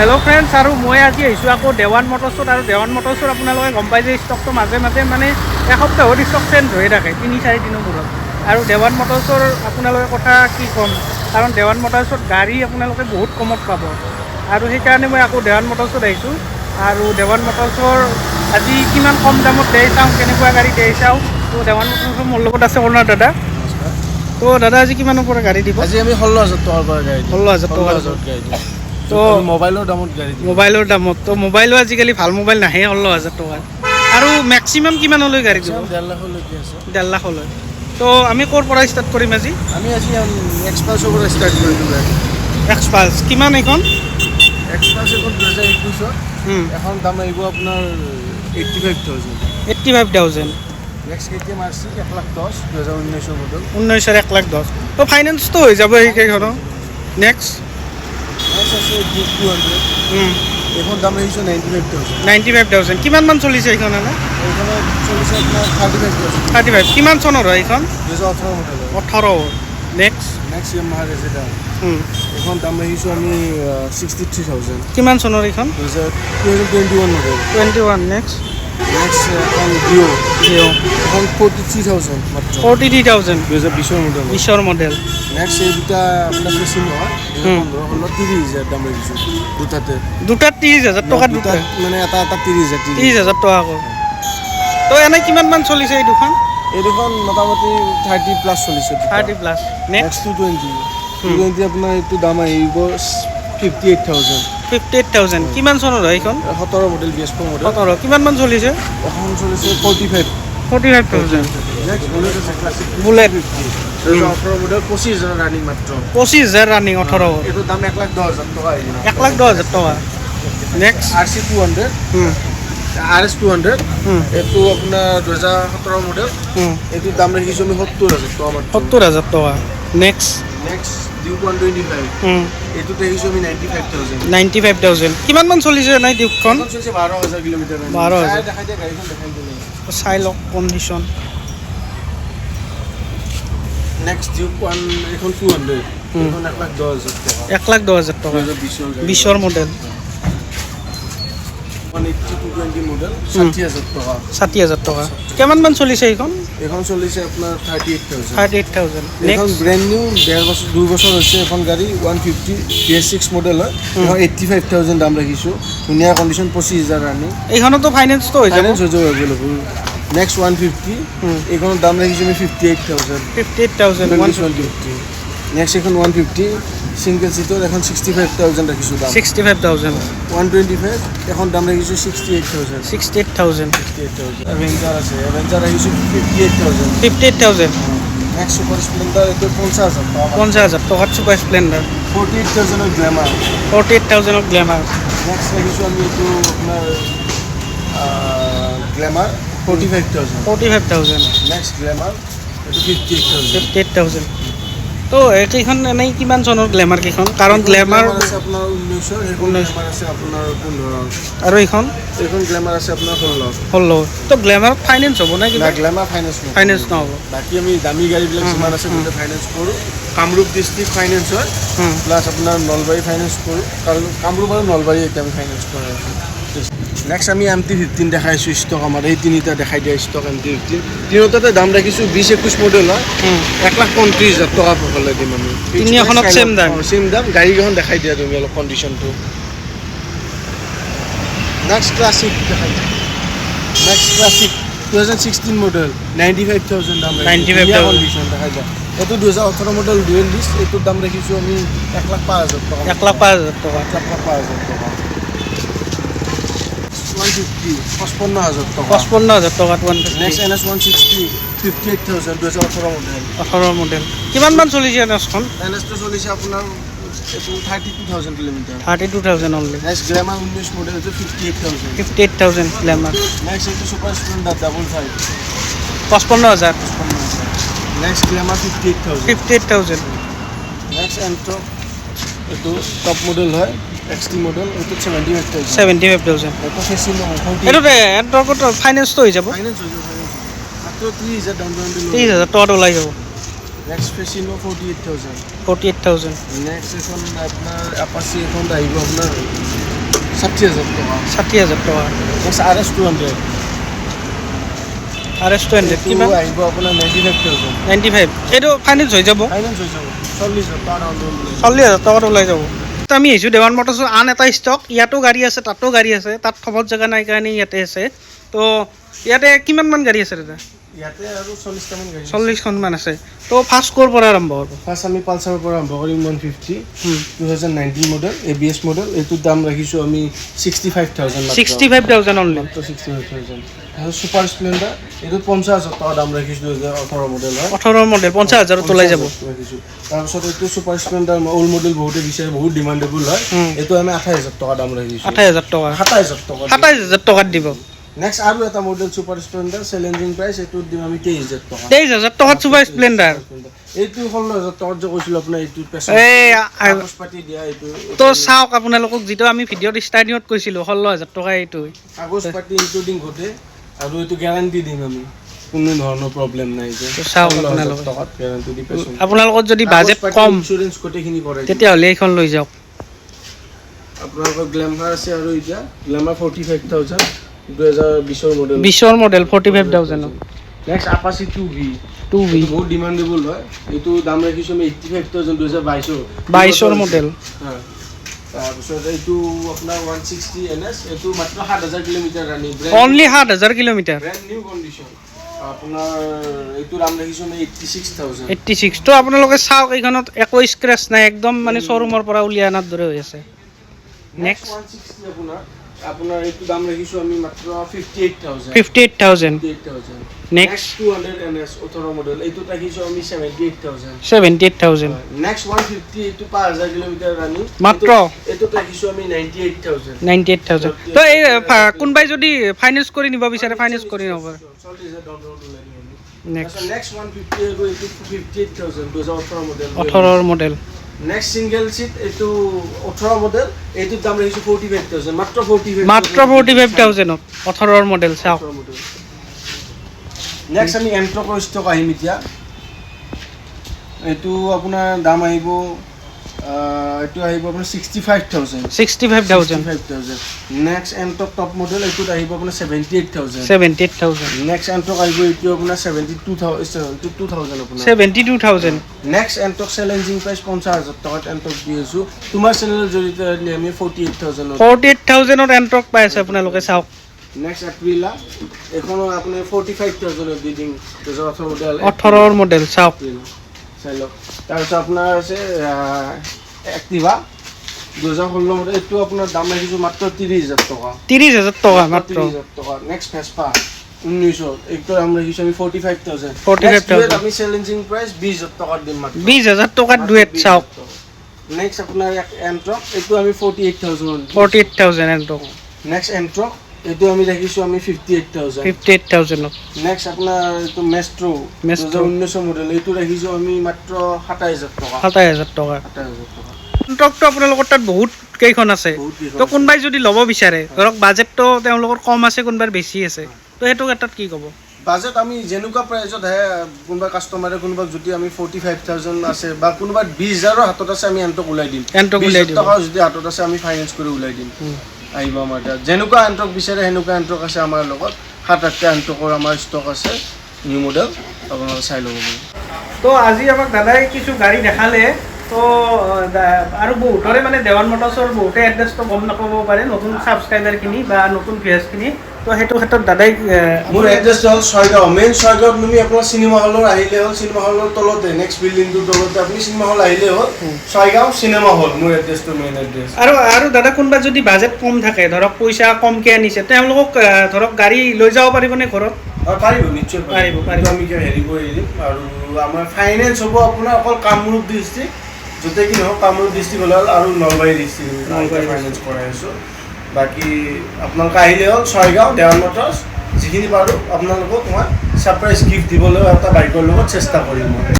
Hello' friends, আৰু মই আজি আহিছোঁ আকৌ দেৱান মটৰ্ছত। আৰু দেৱান মটৰ্ছত আপোনালোকে গম পাই যে ষ্টকটো মাজে মাজে মানে এসপ্তাহত ষ্টক চেঞ্জ হৈ থাকে 3-4 দিনৰ মূৰত। আৰু দেৱান মটৰ্ছৰ আপোনালোকে কথা কি ক'ম, কাৰণ দেৱান মটৰ্ছত গাড়ী আপোনালোকে বহুত কমত পাব। আৰু সেইকাৰণে মই আকৌ দেৱান মটৰ্ছত আহিছোঁ। আৰু দেৱান মটৰ্ছৰ আজি কিমান কম দামত দিয়ে চাওঁ, কেনেকুৱা গাড়ী দিয়ে চাওঁ। তো দেৱান মটৰ্ছৰ মোৰ লগত আছে অনাৰ দাদা। তো দাদা আজি কিমানৰ পৰা গাড়ী দিব? আজি আমি 16,000 টকাৰ পৰা গাড়ী দিম। 16,000 টকাৰ গাড়ী দিম। তো মোবাইলৰ দামত গাড়ী দিম। মোবাইলৰ দামত তো মোবাইলো আজিকালি ভাল মোবাইল নাহে 16,000 টকাৰ। আৰু মেক্সিমাম কিমানলৈ গাড়ী দিব? 1.5 লাখলৈকে আছে। 1.5 লাখলৈ। তো আমি ক'ৰ পৰা ষ্টাৰ্ট কৰিম আজি? আমি আজি এক্সপালছৰ পৰা ষ্টাৰ্ট কৰিম গাড়ী। এক্সপালছ কিমান এইখন? এক্সপালছ এখন 2021 এখন দাম আহিব আপোনাৰ 85,000। 85,000। Next KTM RC 1,10,000 2019 model. 19-ৰ 1,10,000। তো ফাইনেন্সটো হৈ যাব সেইকেইখনৰ। নেক্সট আছে ডিউক 200। এখন দাম আহিছে 95,000। 95,000 কিমান মান চলিছে এইখন এনে? এইখনত চলিছে আপোনাৰ 35,000। 35 কিমান চনৰ হয় এইখন? 2018 মডেল। 18। নেক্সট Yamaha Resident এখন দাম ৰাখিছোঁ আমি 63,000। কিমান চনৰ এইখন? 2021 মডেল। 21। নেক্সট এখন ডিঅ' এখন 43,000 মাত্ৰ। 43,000 2020 মডেল। 20ৰ মডেল। নেক্সট এই দুটা আপোনাৰ বেছি নহয়, 15-16 30,000 দাম ৰাখিছোঁ দুটাতে। দুটাত 30,000 টকা দুটা, মানে এটা 30,000 30,000 টকাকৈ। তো এনে কিমান মান চলিছে এই দুখন? এই দুখন মোটামুটি 30+ চলিছে। 30+। নেক্সট 220 আপোনাৰ এইটো দাম আহিব 58,000। 58,000 কিমান চনৰ হয় এইখন? 17 মডেল BS4 মডেল। 17 কিমান মান চলিছে? এখন চলিছে 45,000। 45,000। নেক্সট বুলেট আছে ক্লাছিক বুলেট 2018 মডেল 25,000 ৰানিং মাত্ৰ। 25,000 ৰানিং 18। এইটো দাম 1,10,000 টকা আহিব। 1,10,000 টকা। নেক্সট RC 200 RS 200 এইটো আপোনাৰ 2017 মডেল। এইটোৰ দাম ৰাখিছোঁ আমি 70,000 টকা মাত্ৰ। 70,000 টকা। নেক্সট ডিউক 125 এইটোত ৰাখিছোঁ আমি 95,000। 95,000 কিমান মান চলিছে নাই ডিউকখন? চলিছে 12,000 কিলোমিটাৰ। 12,000 দেখাই দিয়ে গাড়ীখন দেখাই দিলে। চাই লওক কণ্ডিশ্যন। নেক্সট ডিউক এইখন 200 এইখন 1,10,000 টকা। 1,10,000 টকা 20ৰ মডেল। 180 মডেল 60,000 টকা। 60,000 টকা কিমান মান চলিছে এইখন? এখন চলিছে আপোনাৰ 38,000। 38,000। এখন ব্ৰেণ্ড নিউ 2 বছৰ হৈছে এখন গাড়ী 150 BS6 মডেল হয়। এখন 85,000 দাম ৰাখিছোঁ। ধুনীয়া কণ্ডিশ্যন 25,000 ৰানিং। এইখনতো ফাইনেন্সটো হৈ যাব? ফাইনেন্স হৈ যাব এভেইলেবল। নেক্সট 150 এইখনৰ দাম ৰাখিছোঁ আমি 58,000। 58,000 150 নেক্সট এখন 150 ছিংগল ছিটৰ এখন 65,000 ৰাখিছোঁ দাম। 65,000 125 এখন দাম ৰাখিছোঁ 68,000। 68,000 এভেঞ্জাৰ আছে, এভেঞ্জাৰ ৰাখিছোঁ 58,000। 58,000 নেক্সট ছুপাৰ স্প্লেণ্ডাৰ এইটো 50,000 টকা। 50,000 টকাত super Splendor. 48,000 glamour. 48,000 glamour. Next ৰাখিছোঁ আমি এইটো আপোনাৰ গ্লেমাৰ 45,000। 45,000 নেক্সট গ্লেমাৰ এইটো 58,000। 58,000 তো এইকেইখন এনেই কিমান চনৰ গ্লেমাৰ কেইখন? কাৰণ গ্লেমাৰ আছে আপোনাৰ 19, সেইখন গ্লেমাৰ আছে আপোনাৰ 15। আৰু এইখন গ্লেমাৰ আছে আপোনাৰ 16। 16। তো গ্লেমাৰত ফাইনেন্স হ'ব নে কিবা? গ্লেমাৰ ফাইনেন্স নহয়। ফাইনেন্স নহ'ব। বাকী আমি দামী গাড়ীবিলাক যিমান আছে গোটেই ফাইনেন্স কৰোঁ। কামৰূপ ডিষ্ট্ৰিক্ট ফাইনেন্স হয়, প্লাছ আপোনাৰ নলবাৰী ফাইনেন্স কৰোঁ। কাৰণ কামৰূপ আৰু নলবাৰী এতিয়া আমি ফাইনেন্স কৰি আছোঁ। নেক্সট আমি MT-15 দেখাইছোঁ ষ্টক আমাৰ এই তিনিটা দেখাই দিয়া ষ্টক MT-15 তিনিটাতে দাম ৰাখিছোঁ 20-21 মডেল হয়। 1,35,000 টকা হ'লে দিম আমি। তিনিখনত ছেম দাম? ছেম দাম। গাড়ীকেইখন দেখাই দিয়া তুমি অলপ কণ্ডিশ্যনটো। নেক্সট ক্লাছিক দেখাই দিয়া। নেক্সট ক্লাছিক 2016 মডেল 95,000 দাম। 95,000 কণ্ডিশ্যন দেখাই দিয়া। এইটো 2018 মডেল ডুৱেল ডিস্ক। এইটোৰ দাম ৰাখিছোঁ আমি 1,05,000 টকা। 1,05,000 টকা। 1,05,000 টকা। 150 55,000 টকা। 55,000 টকাত 150। Next NS 160 58,000 2018 model. 18 মডেল কিমান মান চলিছে NSখন? NSটো চলিছে আপোনাৰ এইটো 32,000 kilometre. 32,000 only. Next Glamour 19 model এইটো 58,000। 58,000 গ্লেমাৰ। নেক্সট এইটো super Splendor 55 55,000। Next Glamour 58,000। 58,000 next entry এইটো টপ মডেল হয় XT মডেল এইটো 75,000। 75,000 এইটো ফেচিনো এইটো এণ্ট্ৰকত ফাইনেন্সটো হৈ যাব? ফাইনেন্স হৈ যাব। মাত্ৰ 30,000 ডাউন পে'মেণ্ট। 30,000 টকাত ওলাই যাব। নেক্সট ফেচিনো 48,000। 48,000 নেক্সট এখন আপোনাৰ এপাচি এখন আহিব আপোনাৰ 60,000 টকা 60,000 টকা নেক্সট RS 200 RS 200 কিমান আহিব আপোনাৰ 95,000 95 এইটো ফাইনেন্স হৈ যাব ফাইনেন্স হৈ যাব 40,000 টকা ডাউন পেমেণ্ট 40,000 টকাত ওলাই যাব তো আমি আহিছোঁ দেৱান মটৰ্ছৰ আন এটা ষ্টক ইয়াতো গাড়ী আছে তাতো গাড়ী আছে তাত থবত জেগা নাই কাৰণে ইয়াতে আছে তো ইয়াতে কিমানমান গাড়ী আছে দাদা ইয়াতে আৰু 40টামান গাড়ী 40খনমান আছে তো ফাৰ্ষ্ট ক'ৰ পৰা আৰম্ভ হ'ব ফাৰ্ষ্ট আমি পালচাৰৰ পৰা আৰম্ভ কৰিম 150 2019 মডেল ABS মডেল এইটোৰ দাম ৰাখিছোঁ আমি 65,000 65,000 অনলি মাত্ৰ 65,000 আৰু ছুপাৰ স্প্লেণ্ডাৰ এইটো 50,000 টকা দাম ৰাখিছোঁ 2018 মডেল হয় 18 মডেল 50,000ত ওলাই যাব ৰাখিছোঁ তাৰপিছত এইটো ছুপাৰ স্প্লেণ্ডাৰ অল্ড মডেল বহুতে বিচাৰে বহুত ডিমাণ্ডেবল হয় এইটো আমি 28,000 টকা দাম ৰাখিছোঁ 28,000 টকা 27,000 টকা 27,000 টকাত দিব নেক্সট আৰু এটা model super Splendor challenging price এইটোত দিম আমি 23,000 টকা 23,000 টকাত ছুপাৰ স্প্লেণ্ডাৰ এইটো 16,000 টকাত যে কৈছিলোঁ আপোনাৰ এইটো এই কাগজ পাতি দিয়া এইটো তো চাওক আপোনালোকক যিটো আমি ভিডিঅ'ত ষ্টাৰ্টিঙত কৈছিলোঁ 16,000 টকা এইটো কাগজ পাতি ইনক্লুডিং গোটে আৰু এইটো গেৰাণ্টি দিম আমি কোনো ধৰণৰ প্ৰব্লেম নাই যে চাওক 16,000 টকাত গেৰাণ্টি দি পাইছোঁ আপোনালোকৰ যদি বাজেট কম ইঞ্চুৰেঞ্চ গোটেইখিনি কৰাই তেতিয়াহ'লে এইখন লৈ যাওক আপোনালোকৰ গ্লেমাৰ আছে আৰু এতিয়া গ্লেমাৰ 45,000 2020 মডেল 20ৰ model 45,000 next Apache 2V 2V বহুত ডিমাণ্ডেবল হয় এইটো দাম ৰাখিছোঁ আমি 85,000 22ৰ মডেল তাৰপিছত এইটো আপোনাৰ 160 NS এইটো মাত্ৰ 7,000 kilometre running only 7,000 kilometre brand new condition আপোনাৰ এইটো দাম ৰাখিছোঁ আমি 86,000 86 তো আপোনালোকে চাওক এইখনত একো স্ক্ৰেচ নাই একদম মানে শ্ব'ৰুমৰ পৰা উলিয়াই অনাৰ দৰে হৈ আছে নেক্সট 160 আপোনাৰ এইটো দাম ৰাখিছোঁ আমি মাত্ৰ 58,000 58,000 নেক্সট 200 NS 18 মডেল এইটো ৰাখিছোঁ আমি 78,000 78,000 নেক্সট 150 এইটো 5,000 কিলোমিটাৰ ৰানিং মাত্ৰ এইটো ৰাখিছোঁ আমি 98,000 98,000 তো এই কোনোবাই যদি ফাইনেন্স কৰি নিব বিচাৰে ফাইনেন্স কৰি নিব পাৰে 40,000 ডাউন পেমেণ্ট লাগিব নেক্সট নেক্সট 150 এইটো 58,000 2018 মডেল 18ৰ মডেল নেক্সট সিঙ্গেল সিট এইটো 18 মডেল এইটো দাম ৰাখিছোঁ 45,000 মাত্ৰ 45,000 মাত্ৰ 45,000 18ৰ মডেল চাওক নেক্সট আমি এণ্ট্ৰকৰ ষ্টক আহিম এতিয়া এইটো আপোনাৰ দাম আহিব এইটো আহিব আপোনাৰ 65,000 নেক্সট এণ্ট্ৰক টপ মডেল এইটোত আহিব আপোনাৰ 78,000 নেক্সট এণ্ট্ৰক আহিব এইটো আপোনাৰ 72,000 আপোনাৰ 72,000 নেক্সট এণ্ট্ৰক চেলেঞ্জিং প্ৰাইচ 50,000 টকাত এণ্ট্ৰক দি আছোঁ তোমাৰ চেনেলৰ জৰিয়তে আমি 48,000ত এণ্ট্ৰক পাই আছে আপোনালোকে চাওক নেক্সট এপ্ৰিলা এইখনো আপুনি 45,000 দি দিম 2018 মডেল 18ৰ মডেল চাওক চাই লওক তাৰপিছত আপোনাৰ আছে এক্টিভা 2016 মডেল এইটো আপোনাৰ দাম ৰাখিছোঁ মাত্ৰ 30,000 টকা 30,000 টকা মাত্ৰ 30,000 টকা নেক্সট ভেস্পা 19 এইটো দাম ৰাখিছোঁ আমি 45,000 আমি চেলেঞ্জিং প্ৰাইচ 20,000 টকাত দিম মাত্ৰ 20,000 টকাত ডুৱেট চাওক নেক্সট আপোনাৰ এণ্ট্ৰক এইটো আমি 48,000 এণ্ট্ৰক নেক্সট এণ্ট্ৰক এইটো আমি ৰাখিছোঁ আমি 58,000 নেক্সট আপোনাৰ এইটো মেষ্ট্ৰো 2019 মডেল এইটো ৰাখিছোঁ আমি মাত্ৰ 27,000 টকা 27,000 টকা এণ্ট্ৰকটো আপোনালোকৰ তাত বহুত কেইখন আছে তো কোনোবাই যদি ল'ব বিচাৰে ধৰক বাজেটটো তেওঁলোকৰ কম আছে কোনোবাৰ বেছি আছে তো সেইটো ক্ষেত্ৰত কি ক'ব বাজেট আমি যেনেকুৱা প্ৰাইজত আহে কোনোবা কাষ্টমাৰে কোনোবা যদি আমি 45,000 আছে বা কোনোবা 20,000ৰ হাতত আছে আমি এণ্ট্ৰক ওলাই দিম 20,000 টকা যদি হাতত আছে আমি ফাইনেন্স কৰি ওলাই দিম আহিব আমাৰ তাত যেনেকুৱা এণ্ট্ৰক বিচাৰে সেনেকুৱা এণ্ট্ৰক আছে আমাৰ লগত 7-8টা এণ্ট্ৰকৰ আমাৰ ষ্টক আছে নিউ মডেল আপোনালোকে চাই ল'ব পাৰে তো আজি আমাক দাদাই কিছু গাড়ী দেখালে তো আৰু বহুতৰে মানে দেৱান মটৰ্ছৰ বহুতে এড্ৰেছটো গম নাপাব পাৰে নতুন ছাবস্ক্ৰাইবাৰখিনি বা নতুন ভিউৱাৰ্ছখিনি তো সেইটো ক্ষেত্ৰত দাদাই মোৰ এড্ৰেছটো হ'ল ছয়গাঁও মেইন ছয়গাঁৱত তুমি আপোনাৰ চিনেমা হলৰ আহিলে হ'ল চিনেমা হলৰ তলতে নেক্সট বিল্ডিংটোৰ তলতে আপুনি চিনেমা হল আহিলে হ'ল ছয়গাঁও চিনেমা হল মোৰ এড্ৰেছটো মেইন এড্ৰেছ আৰু দাদা কোনোবা যদি বাজেট কম থাকে ধৰক পইচা কমকৈ আনিছে তেওঁলোকক ধৰক গাড়ী লৈ যাব পাৰিবনে ঘৰত পাৰিব নিশ্চয় পাৰিব আমি হেৰি কৰি দিম আৰু আমাৰ ফাইনেন্স হ'ব আপোনাৰ অকল কামৰূপ ডিষ্ট্ৰিক্ট য'তে কি নহওক কামৰূপ ডিষ্ট্ৰিক্ট হ'লে আৰু নলবাৰী ডিষ্ট্ৰিক্ট ফাইনেন্স কৰাই আছোঁ বাকী আপোনালোকে আহিলে হ'ল ছয়গাঁও দেৱান মটৰ্ছ যিখিনি পাৰোঁ আপোনালোকক মই ছাৰপ্ৰাইজ গিফ্ট দিবলৈ এটা বাইকৰ লগত চেষ্টা কৰিম মই